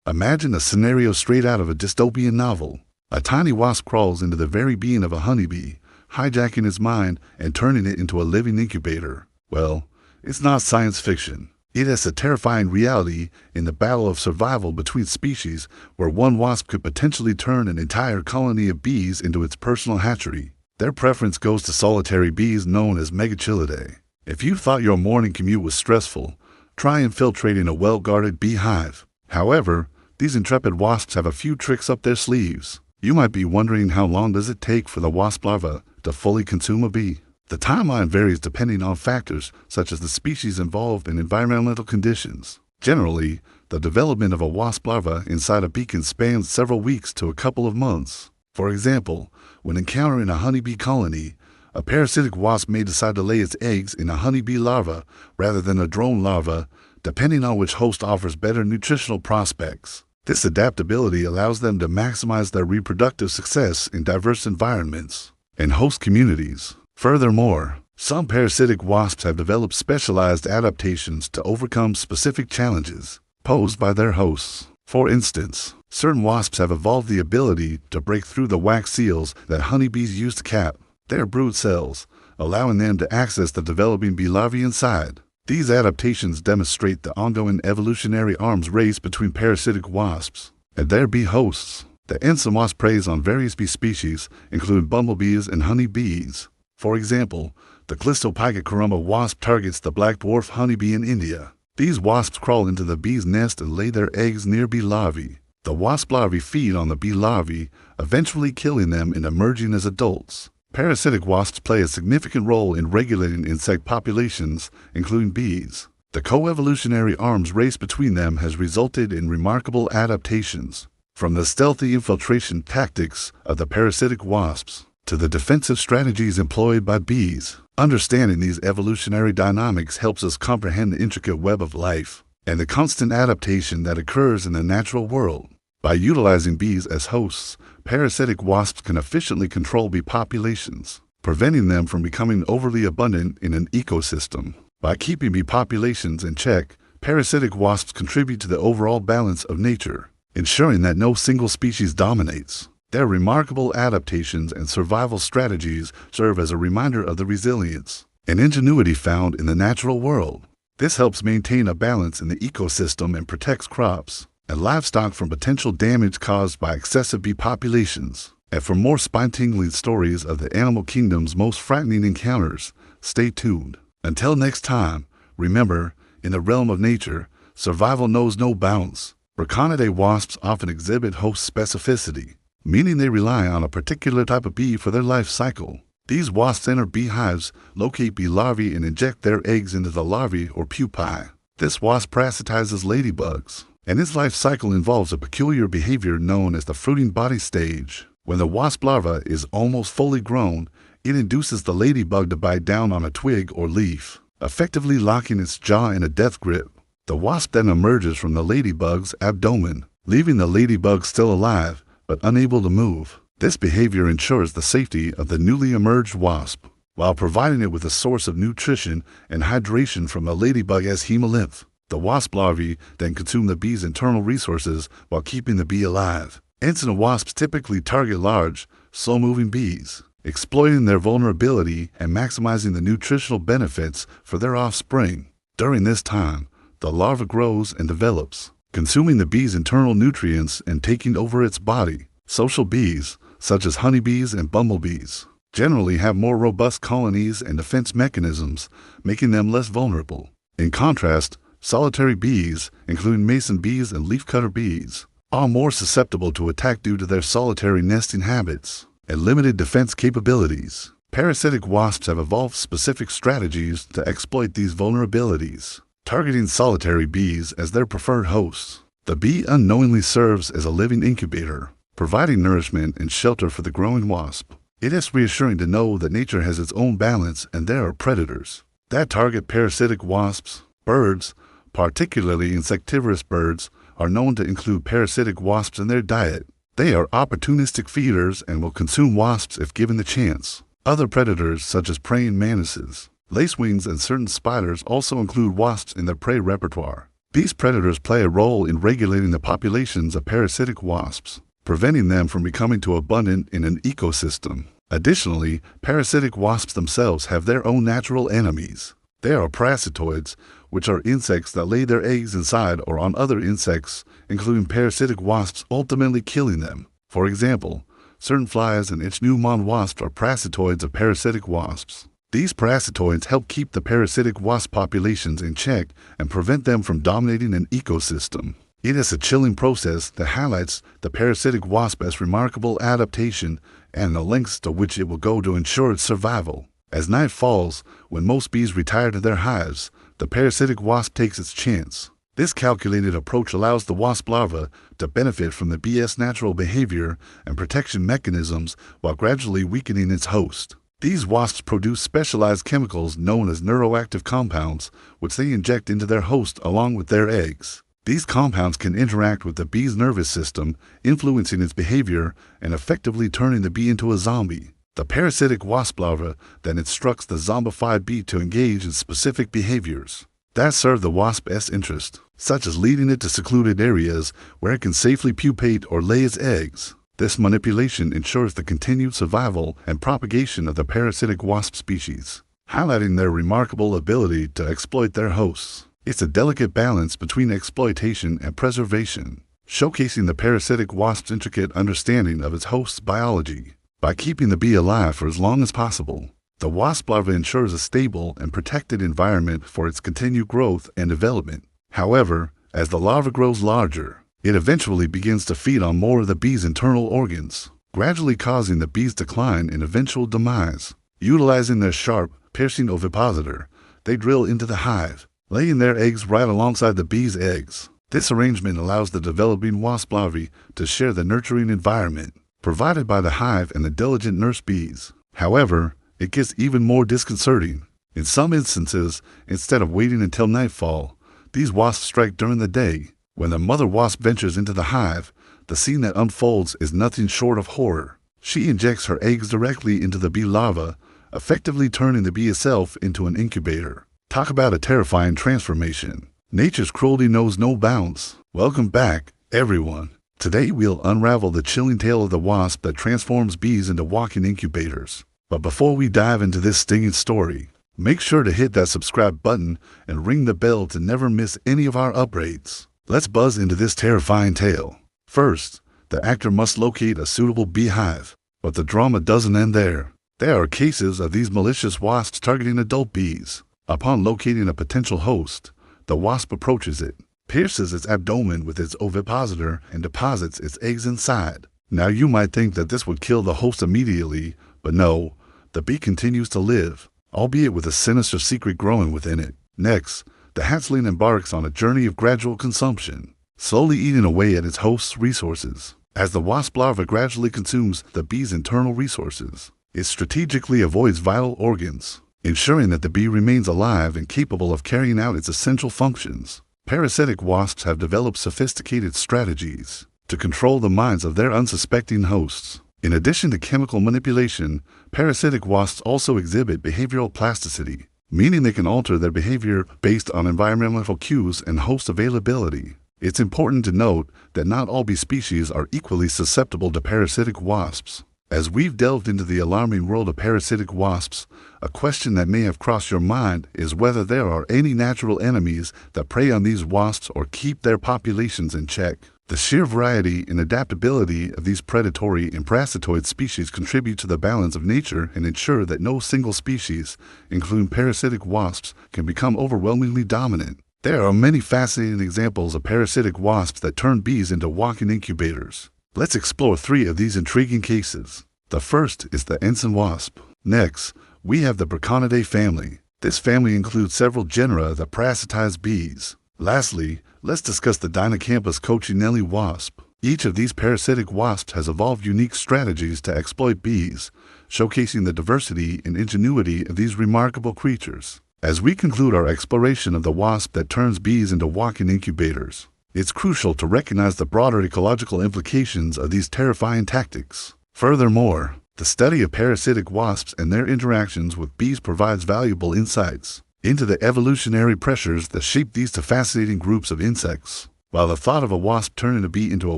Imagine a scenario straight out of a dystopian novel. A tiny wasp crawls into the very being of a honeybee, hijacking its mind and turning it into a living incubator. Well, it's not science fiction. It is a terrifying reality in the battle of survival between species where one wasp could potentially turn an entire colony of bees into its personal hatchery. Their preference goes to solitary bees known as Megachilidae. If you thought your morning commute was stressful, try infiltrating a well-guarded beehive. However, these intrepid wasps have a few tricks up their sleeves. You might be wondering, how long does it take for the wasp larva to fully consume a bee? The timeline varies depending on factors such as the species involved and environmental conditions. Generally, the development of a wasp larva inside a bee can span several weeks to a couple of months. For example, when encountering a honeybee colony, a parasitic wasp may decide to lay its eggs in a honeybee larva rather than a drone larva, depending on which host offers better nutritional prospects. This adaptability allows them to maximize their reproductive success in diverse environments and host communities. Furthermore, some parasitic wasps have developed specialized adaptations to overcome specific challenges posed by their hosts. For instance, certain wasps have evolved the ability to break through the wax seals that honeybees use to cap their brood cells, allowing them to access the developing bee larvae inside. These adaptations demonstrate the ongoing evolutionary arms race between parasitic wasps and their bee hosts. The ensign wasp preys on various bee species, including bumblebees and honeybees. For example, the Clistopica carumba wasp targets the black dwarf honeybee in India. These wasps crawl into the bee's nest and lay their eggs near bee larvae. The wasp larvae feed on the bee larvae, eventually killing them and emerging as adults. Parasitic wasps play a significant role in regulating insect populations, including bees. The coevolutionary arms race between them has resulted in remarkable adaptations, from the stealthy infiltration tactics of the parasitic wasps to the defensive strategies employed by bees. Understanding these evolutionary dynamics helps us comprehend the intricate web of life and the constant adaptation that occurs in the natural world. By utilizing bees as hosts, parasitic wasps can efficiently control bee populations, preventing them from becoming overly abundant in an ecosystem. By keeping bee populations in check, parasitic wasps contribute to the overall balance of nature, ensuring that no single species dominates. Their remarkable adaptations and survival strategies serve as a reminder of the resilience and ingenuity found in the natural world. This helps maintain a balance in the ecosystem and protects crops and livestock from potential damage caused by excessive bee populations. And for more spine-tingling stories of the animal kingdom's most frightening encounters, stay tuned. Until next time, remember, in the realm of nature, survival knows no bounds. Braconidae wasps often exhibit host specificity, meaning they rely on a particular type of bee for their life cycle. These wasps enter beehives, locate bee larvae, and inject their eggs into the larvae or pupae. This wasp parasitizes ladybugs, and its life cycle involves a peculiar behavior known as the fruiting body stage. When the wasp larva is almost fully grown, it induces the ladybug to bite down on a twig or leaf, effectively locking its jaw in a death grip. The wasp then emerges from the ladybug's abdomen, leaving the ladybug still alive, but unable to move. This behavior ensures the safety of the newly emerged wasp, while providing it with a source of nutrition and hydration from the ladybug as hemolymph. The wasp larvae then consume the bee's internal resources while keeping the bee alive. Ensign wasps typically target large, slow-moving bees, exploiting their vulnerability and maximizing the nutritional benefits for their offspring. During this time, the larva grows and develops, consuming the bee's internal nutrients and taking over its body. Social bees, such as honeybees and bumblebees, generally have more robust colonies and defense mechanisms, making them less vulnerable. In contrast, solitary bees, including mason bees and leafcutter bees, are more susceptible to attack due to their solitary nesting habits and limited defense capabilities. Parasitic wasps have evolved specific strategies to exploit these vulnerabilities, targeting solitary bees as their preferred hosts. The bee unknowingly serves as a living incubator, providing nourishment and shelter for the growing wasp. It is reassuring to know that nature has its own balance and there are predators that target parasitic wasps. Birds, particularly insectivorous birds, are known to include parasitic wasps in their diet. They are opportunistic feeders and will consume wasps if given the chance. Other predators, such as praying mantises, lacewings, and certain spiders also include wasps in their prey repertoire. These predators play a role in regulating the populations of parasitic wasps, preventing them from becoming too abundant in an ecosystem. Additionally, parasitic wasps themselves have their own natural enemies. They are parasitoids, which are insects that lay their eggs inside or on other insects, including parasitic wasps, ultimately killing them. For example, certain flies and ichneumon wasps are parasitoids of parasitic wasps. These parasitoids help keep the parasitic wasp populations in check and prevent them from dominating an ecosystem. It is a chilling process that highlights the parasitic wasp's remarkable adaptation and the lengths to which it will go to ensure its survival. As night falls, when most bees retire to their hives, the parasitic wasp takes its chance. This calculated approach allows the wasp larva to benefit from the bee's natural behavior and protection mechanisms while gradually weakening its host. These wasps produce specialized chemicals known as neuroactive compounds, which they inject into their host along with their eggs. These compounds can interact with the bee's nervous system, influencing its behavior and effectively turning the bee into a zombie. The parasitic wasp larva then instructs the zombified bee to engage in specific behaviors that serve the wasp's interest, such as leading it to secluded areas where it can safely pupate or lay its eggs. This manipulation ensures the continued survival and propagation of the parasitic wasp species, highlighting their remarkable ability to exploit their hosts. It's a delicate balance between exploitation and preservation, showcasing the parasitic wasp's intricate understanding of its host's biology. By keeping the bee alive for as long as possible, the wasp larva ensures a stable and protected environment for its continued growth and development. However, as the larva grows larger, it eventually begins to feed on more of the bee's internal organs, gradually causing the bee's decline and eventual demise. Utilizing their sharp, piercing ovipositor, they drill into the hive, laying their eggs right alongside the bee's eggs. This arrangement allows the developing wasp larvae to share the nurturing environment provided by the hive and the diligent nurse bees. However, it gets even more disconcerting. In some instances, instead of waiting until nightfall, these wasps strike during the day. When the mother wasp ventures into the hive, the scene that unfolds is nothing short of horror. She injects her eggs directly into the bee larva, effectively turning the bee itself into an incubator. Talk about a terrifying transformation. Nature's cruelty knows no bounds. Welcome back, everyone. Today we'll unravel the chilling tale of the wasp that transforms bees into walking incubators. But before we dive into this stinging story, make sure to hit that subscribe button and ring the bell to never miss any of our updates. Let's buzz into this terrifying tale. First, the actor must locate a suitable beehive, but the drama doesn't end there. There are cases of these malicious wasps targeting adult bees. Upon locating a potential host, the wasp approaches it, pierces its abdomen with its ovipositor, and deposits its eggs inside. Now you might think that this would kill the host immediately, but no, the bee continues to live, albeit with a sinister secret growing within it. Next, the hatchling embarks on a journey of gradual consumption, slowly eating away at its host's resources. As the wasp larva gradually consumes the bee's internal resources, it strategically avoids vital organs, ensuring that the bee remains alive and capable of carrying out its essential functions. Parasitic wasps have developed sophisticated strategies to control the minds of their unsuspecting hosts. In addition to chemical manipulation, parasitic wasps also exhibit behavioral plasticity, meaning they can alter their behavior based on environmental cues and host availability. It's important to note that not all bee species are equally susceptible to parasitic wasps. As we've delved into the alarming world of parasitic wasps, a question that may have crossed your mind is whether there are any natural enemies that prey on these wasps or keep their populations in check. The sheer variety and adaptability of these predatory and parasitoid species contribute to the balance of nature and ensure that no single species, including parasitic wasps, can become overwhelmingly dominant. There are many fascinating examples of parasitic wasps that turn bees into walking incubators. Let's explore 3 of these intriguing cases. The first is the ensign wasp. Next, we have the Braconidae family. This family includes several genera that parasitize bees. Lastly, let's discuss the Dinocampus coccinelli wasp. Each of these parasitic wasps has evolved unique strategies to exploit bees, showcasing the diversity and ingenuity of these remarkable creatures. As we conclude our exploration of the wasp that turns bees into walking incubators, it's crucial to recognize the broader ecological implications of these terrifying tactics. Furthermore, the study of parasitic wasps and their interactions with bees provides valuable insights. into the evolutionary pressures that shape these two fascinating groups of insects. While the thought of a wasp turning a bee into a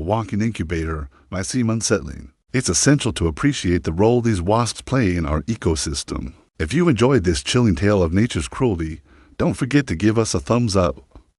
walking incubator might seem unsettling, it's essential to appreciate the role these wasps play in our ecosystem. If you enjoyed this chilling tale of nature's cruelty, don't forget to give us a thumbs up.